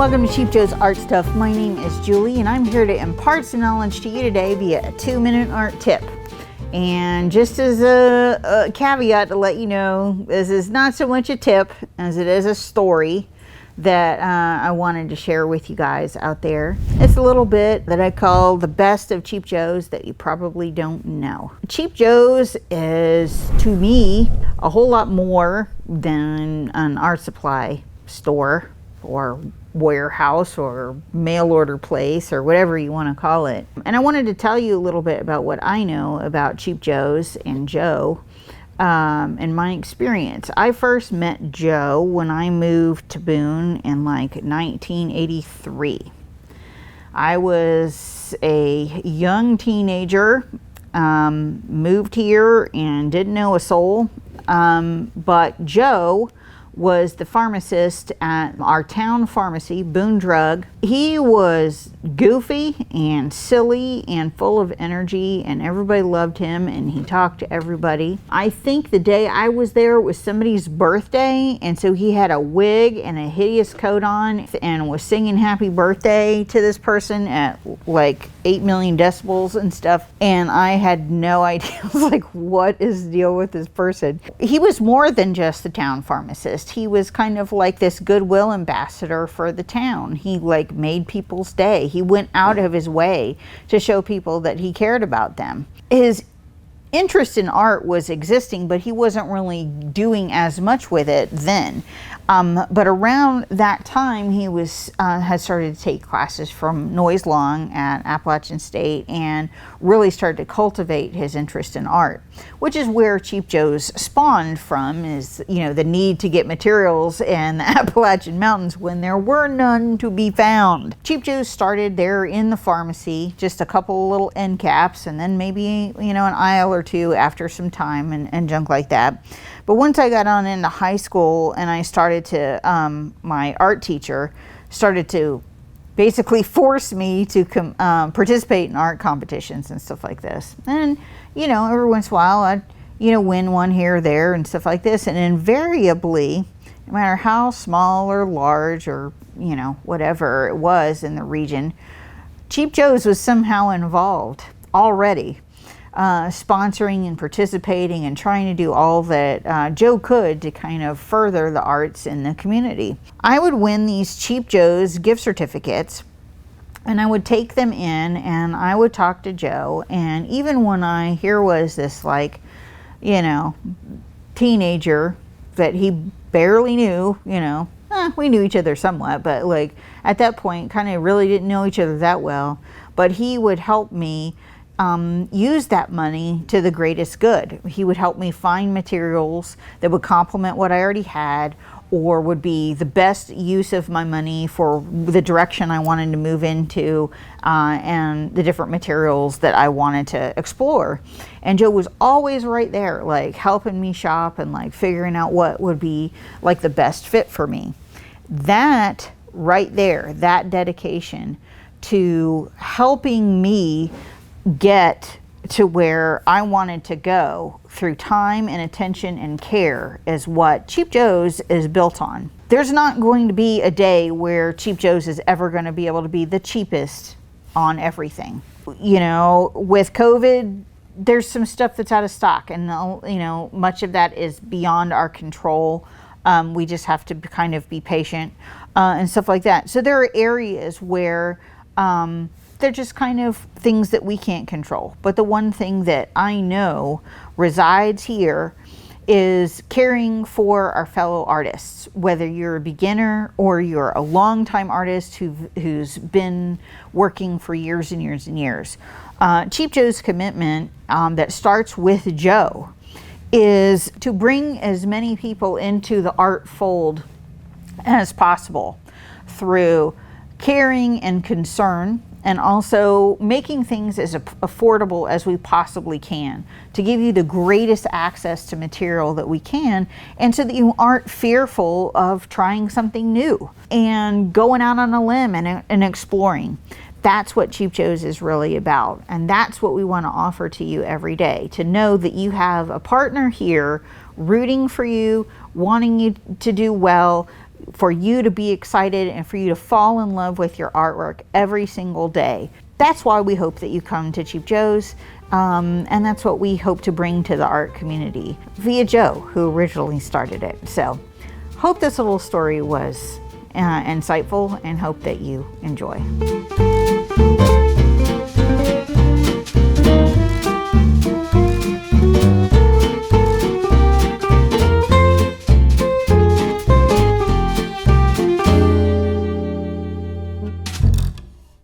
Welcome to Cheap Joe's Art Stuff. My name is Julie and I'm here to impart some knowledge to you today via a 2-minute art tip. And just as a caveat to let you know, this is not so much a tip as it is a story that I wanted to share with you guys out there. It's a little bit that I call the best of Cheap Joe's that you probably don't know. Cheap Joe's is, to me, a whole lot more than an art supply store or warehouse or mail order place or whatever you want to call it. And I wanted to tell you a little bit about what I know about Cheap Joe's and Joe and my experience. I first met Joe when I moved to Boone in like 1983. I was a young teenager, moved here and didn't know a soul, but Joe was the pharmacist at our town pharmacy, Boone Drug. He was goofy and silly and full of energy, and everybody loved him, and he talked to everybody. I think the day I was there was somebody's birthday, and so he had a wig and a hideous coat on and was singing happy birthday to this person at like 8 million decibels and stuff, and I had no idea. I was like, what is the deal with this person? He was more than just the town pharmacist. He was kind of like this goodwill ambassador for the town. He like made people's day. He went out of his way to show people that he cared about them. His interest in art was existing, but he wasn't really doing as much with it then. But around that time, he was had started to take classes from Noyes Long at Appalachian State and really started to cultivate his interest in art, which is where Cheap Joe's spawned from, is, you know, the need to get materials in the Appalachian Mountains when there were none to be found. Cheap Joe's started there in the pharmacy, just a couple little end caps, and then maybe, you know, an aisle or two after some time and junk like that. But once I got on into high school and I started to, my art teacher started to basically force me to participate in art competitions and stuff like this. And, you know, every once in a while I'd, you know, win one here or there and stuff like this. And invariably, no matter how small or large or, you know, whatever it was in the region, Cheap Joe's was somehow involved already. Sponsoring and participating and trying to do all that Joe could to kind of further the arts in the community. I would win these Cheap Joe's gift certificates and I would take them in and I would talk to Joe, and even when here was this, like, you know, teenager that he barely knew, you know, we knew each other somewhat, but like at that point kind of really didn't know each other that well, but he would help me use that money to the greatest good. He would help me find materials that would complement what I already had or would be the best use of my money for the direction I wanted to move into and the different materials that I wanted to explore. And Joe was always right there, like helping me shop and like figuring out what would be like the best fit for me. That right there, that dedication to helping me get to where I wanted to go through time and attention and care is what Cheap Joe's is built on. There's not going to be a day where Cheap Joe's is ever going to be able to be the cheapest on everything. You know, with COVID, there's some stuff that's out of stock, and you know, much of that is beyond our control. We just have to kind of be patient and stuff like that. So there are areas where they're just kind of things that we can't control. But the one thing that I know resides here is caring for our fellow artists, whether you're a beginner or you're a longtime artist who's been working for years and years and years. Cheap Joe's commitment that starts with Joe is to bring as many people into the art fold as possible through caring and concern, and also making things as affordable as we possibly can to give you the greatest access to material that we can, and so that you aren't fearful of trying something new and going out on a limb and exploring. That's what Cheap Joe's is really about, and that's what we want to offer to you every day, to know that you have a partner here rooting for you, wanting you to do well, for you to be excited and for you to fall in love with your artwork every single day. That's why we hope that you come to Cheap Joe's, and that's what we hope to bring to the art community via Joe, who originally started it. So hope this little story was insightful and hope that you enjoy.